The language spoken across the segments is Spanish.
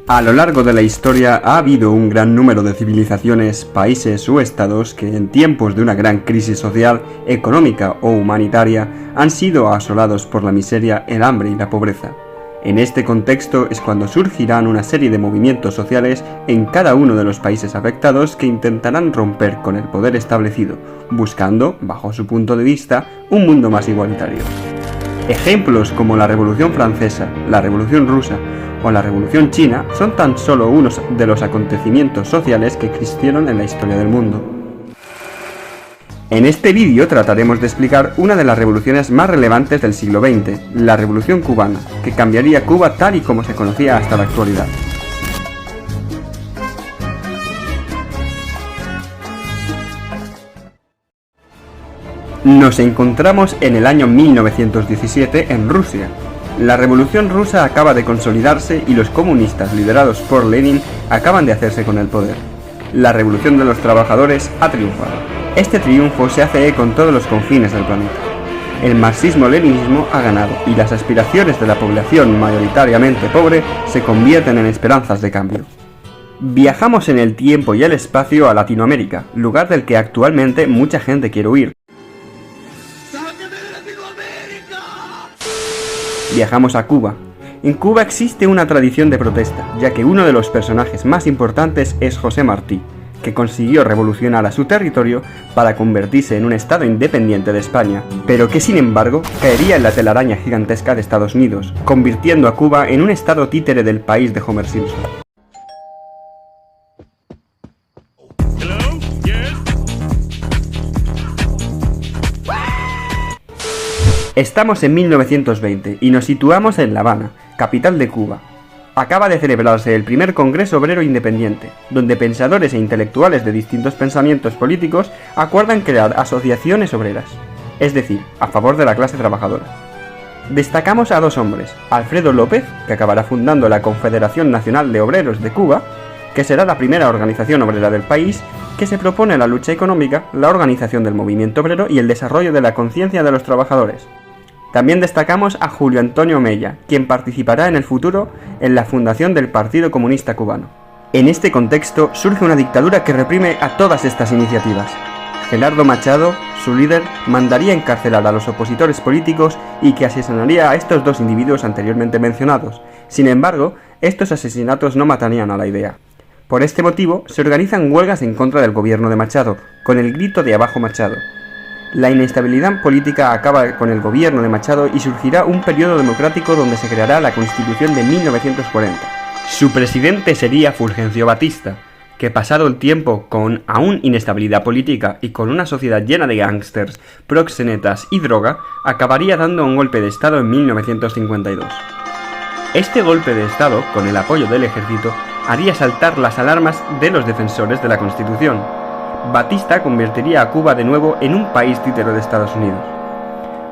A lo largo de la historia ha habido un gran número de civilizaciones, países o estados que en tiempos de una gran crisis social, económica o humanitaria han sido asolados por la miseria, el hambre y la pobreza. En este contexto es cuando surgirán una serie de movimientos sociales en cada uno de los países afectados que intentarán romper con el poder establecido, buscando, bajo su punto de vista, un mundo más igualitario. Ejemplos como la Revolución Francesa, la Revolución Rusa o la Revolución China son tan solo unos de los acontecimientos sociales que existieron en la historia del mundo. En este vídeo trataremos de explicar una de las revoluciones más relevantes del siglo XX, la Revolución Cubana, que cambiaría Cuba tal y como se conocía hasta la actualidad. Nos encontramos en el año 1917 en Rusia. La Revolución Rusa acaba de consolidarse y los comunistas liderados por Lenin acaban de hacerse con el poder. La Revolución de los Trabajadores ha triunfado. Este triunfo se hace eco en todos los confines del planeta. El marxismo-leninismo ha ganado y las aspiraciones de la población mayoritariamente pobre se convierten en esperanzas de cambio. Viajamos en el tiempo y el espacio a Latinoamérica, lugar del que actualmente mucha gente quiere huir. Viajamos a Cuba. En Cuba existe una tradición de protesta, ya que uno de los personajes más importantes es José Martí, que consiguió revolucionar a su territorio para convertirse en un estado independiente de España, pero que sin embargo caería en la telaraña gigantesca de Estados Unidos, convirtiendo a Cuba en un estado títere del país de Homer Simpson. Estamos en 1920 y nos situamos en La Habana, capital de Cuba. Acaba de celebrarse el primer Congreso Obrero Independiente, donde pensadores e intelectuales de distintos pensamientos políticos acuerdan crear asociaciones obreras, es decir, a favor de la clase trabajadora. Destacamos a dos hombres, Alfredo López, que acabará fundando la Confederación Nacional de Obreros de Cuba, que será la primera organización obrera del país, que se propone la lucha económica, la organización del movimiento obrero y el desarrollo de la conciencia de los trabajadores. También destacamos a Julio Antonio Mella, quien participará en el futuro en la fundación del Partido Comunista Cubano. En este contexto surge una dictadura que reprime a todas estas iniciativas. Gerardo Machado, su líder, mandaría encarcelar a los opositores políticos y que asesinaría a estos dos individuos anteriormente mencionados. Sin embargo, estos asesinatos no matarían a la idea. Por este motivo, se organizan huelgas en contra del gobierno de Machado, con el grito de "Abajo Machado". La inestabilidad política acaba con el gobierno de Machado y surgirá un periodo democrático donde se creará la Constitución de 1940. Su presidente sería Fulgencio Batista, que pasado el tiempo con aún inestabilidad política y con una sociedad llena de gángsters, proxenetas y droga, acabaría dando un golpe de estado en 1952. Este golpe de estado, con el apoyo del ejército, haría saltar las alarmas de los defensores de la Constitución. Batista convertiría a Cuba de nuevo en un país títere de Estados Unidos.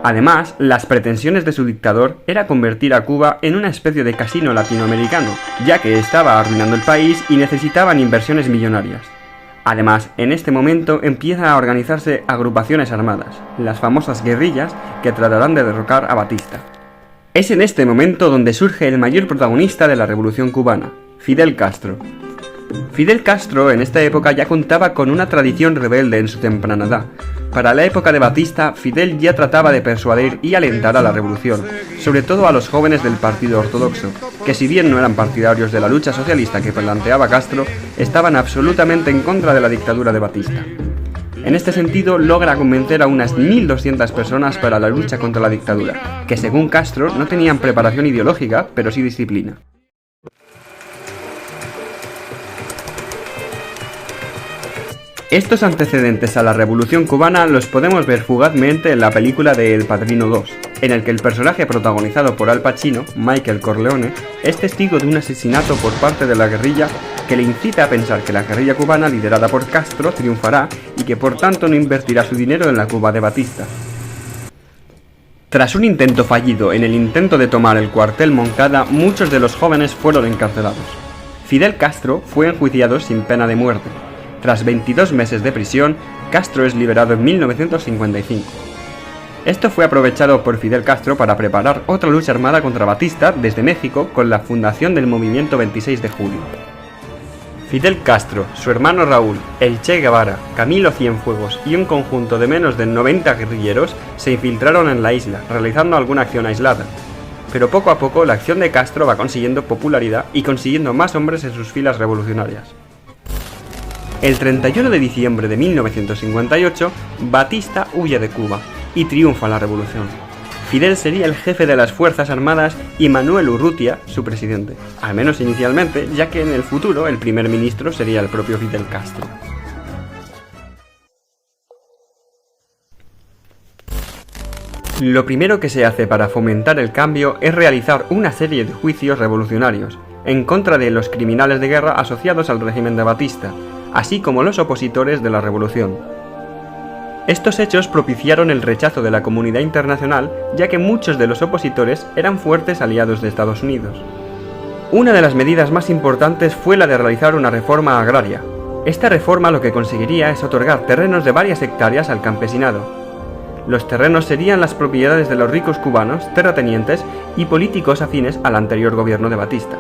Además, las pretensiones de su dictador era convertir a Cuba en una especie de casino latinoamericano, ya que estaba arruinando el país y necesitaban inversiones millonarias. Además, en este momento empiezan a organizarse agrupaciones armadas, las famosas guerrillas, que tratarán de derrocar a Batista. Es en este momento donde surge el mayor protagonista de la Revolución Cubana, Fidel Castro. Fidel Castro en esta época ya contaba con una tradición rebelde en su temprana edad. Para la época de Batista, Fidel ya trataba de persuadir y alentar a la revolución, sobre todo a los jóvenes del Partido Ortodoxo, que si bien no eran partidarios de la lucha socialista que planteaba Castro, estaban absolutamente en contra de la dictadura de Batista. En este sentido, logra convencer a unas 1.200 personas para la lucha contra la dictadura, que según Castro no tenían preparación ideológica, pero sí disciplina. Estos antecedentes a la Revolución Cubana los podemos ver fugazmente en la película de El Padrino 2, en el que el personaje protagonizado por Al Pacino, Michael Corleone, es testigo de un asesinato por parte de la guerrilla que le incita a pensar que la guerrilla cubana liderada por Castro triunfará y que por tanto no invertirá su dinero en la Cuba de Batista. Tras un intento fallido en el intento de tomar el cuartel Moncada, muchos de los jóvenes fueron encarcelados. Fidel Castro fue enjuiciado sin pena de muerte. Tras 22 meses de prisión, Castro es liberado en 1955. Esto fue aprovechado por Fidel Castro para preparar otra lucha armada contra Batista desde México con la fundación del movimiento 26 de julio. Fidel Castro, su hermano Raúl, el Che Guevara, Camilo Cienfuegos y un conjunto de menos de 90 guerrilleros se infiltraron en la isla, realizando alguna acción aislada. Pero poco a poco la acción de Castro va consiguiendo popularidad y consiguiendo más hombres en sus filas revolucionarias. El 31 de diciembre de 1958, Batista huye de Cuba y triunfa la revolución. Fidel sería el jefe de las Fuerzas Armadas y Manuel Urrutia su presidente, al menos inicialmente, ya que en el futuro el primer ministro sería el propio Fidel Castro. Lo primero que se hace para fomentar el cambio es realizar una serie de juicios revolucionarios en contra de los criminales de guerra asociados al régimen de Batista, así como los opositores de la revolución. Estos hechos propiciaron el rechazo de la comunidad internacional, ya que muchos de los opositores eran fuertes aliados de Estados Unidos. Una de las medidas más importantes fue la de realizar una reforma agraria. Esta reforma lo que conseguiría es otorgar terrenos de varias hectáreas al campesinado. Los terrenos serían las propiedades de los ricos cubanos, terratenientes y políticos afines al anterior gobierno de Batista.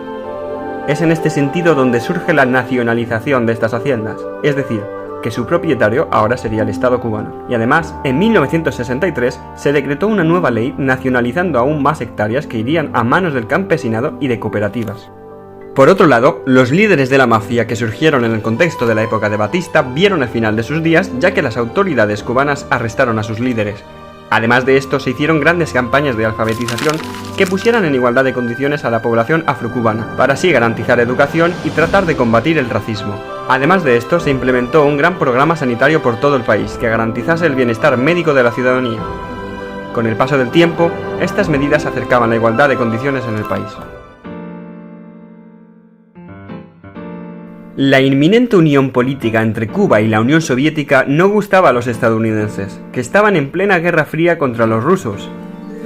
Es en este sentido donde surge la nacionalización de estas haciendas, es decir, que su propietario ahora sería el Estado cubano. Y además, en 1963 se decretó una nueva ley nacionalizando aún más hectáreas que irían a manos del campesinado y de cooperativas. Por otro lado, los líderes de la mafia que surgieron en el contexto de la época de Batista vieron el final de sus días, ya que las autoridades cubanas arrestaron a sus líderes. Además de esto, se hicieron grandes campañas de alfabetización que pusieran en igualdad de condiciones a la población afrocubana, para así garantizar educación y tratar de combatir el racismo. Además de esto, se implementó un gran programa sanitario por todo el país que garantizase el bienestar médico de la ciudadanía. Con el paso del tiempo, estas medidas acercaban la igualdad de condiciones en el país. La inminente unión política entre Cuba y la Unión Soviética no gustaba a los estadounidenses, que estaban en plena Guerra Fría contra los rusos.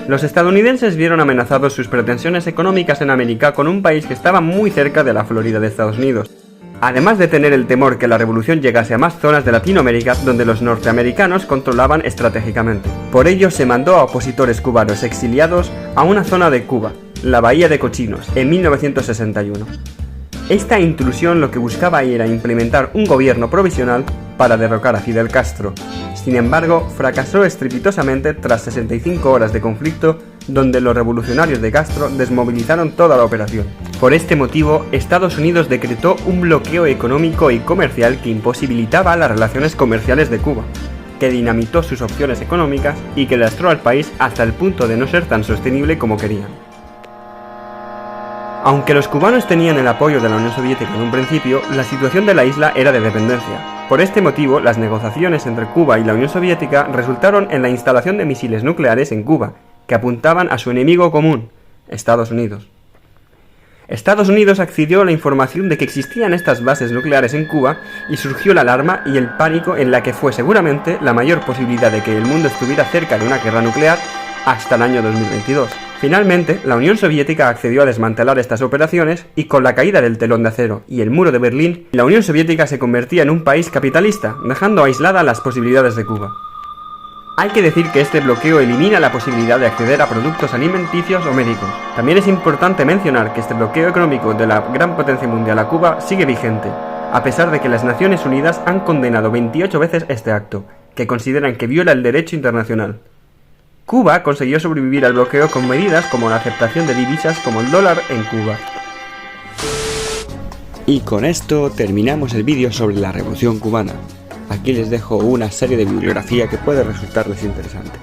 Los estadounidenses vieron amenazados sus pretensiones económicas en América con un país que estaba muy cerca de la Florida de Estados Unidos, además de tener el temor que la revolución llegase a más zonas de Latinoamérica donde los norteamericanos controlaban estratégicamente. Por ello se mandó a opositores cubanos exiliados a una zona de Cuba, la Bahía de Cochinos, en 1961. Esta intrusión lo que buscaba era implementar un gobierno provisional para derrocar a Fidel Castro. Sin embargo, fracasó estrepitosamente tras 65 horas de conflicto, donde los revolucionarios de Castro desmovilizaron toda la operación. Por este motivo, Estados Unidos decretó un bloqueo económico y comercial que imposibilitaba las relaciones comerciales de Cuba, que dinamitó sus opciones económicas y que lastró al país hasta el punto de no ser tan sostenible como querían. Aunque los cubanos tenían el apoyo de la Unión Soviética en un principio, la situación de la isla era de dependencia. Por este motivo, las negociaciones entre Cuba y la Unión Soviética resultaron en la instalación de misiles nucleares en Cuba, que apuntaban a su enemigo común, Estados Unidos. Estados Unidos accedió a la información de que existían estas bases nucleares en Cuba y surgió la alarma y el pánico en la que fue seguramente la mayor posibilidad de que el mundo estuviera cerca de una guerra nuclear hasta el año 2022. Finalmente, la Unión Soviética accedió a desmantelar estas operaciones y con la caída del telón de acero y el muro de Berlín, la Unión Soviética se convertía en un país capitalista, dejando aisladas las posibilidades de Cuba. Hay que decir que este bloqueo elimina la posibilidad de acceder a productos alimenticios o médicos. También es importante mencionar que este bloqueo económico de la gran potencia mundial a Cuba sigue vigente, a pesar de que las Naciones Unidas han condenado 28 veces este acto, que consideran que viola el derecho internacional. Cuba consiguió sobrevivir al bloqueo con medidas como la aceptación de divisas como el dólar en Cuba. Y con esto terminamos el vídeo sobre la Revolución Cubana. Aquí les dejo una serie de bibliografía que puede resultarles interesante.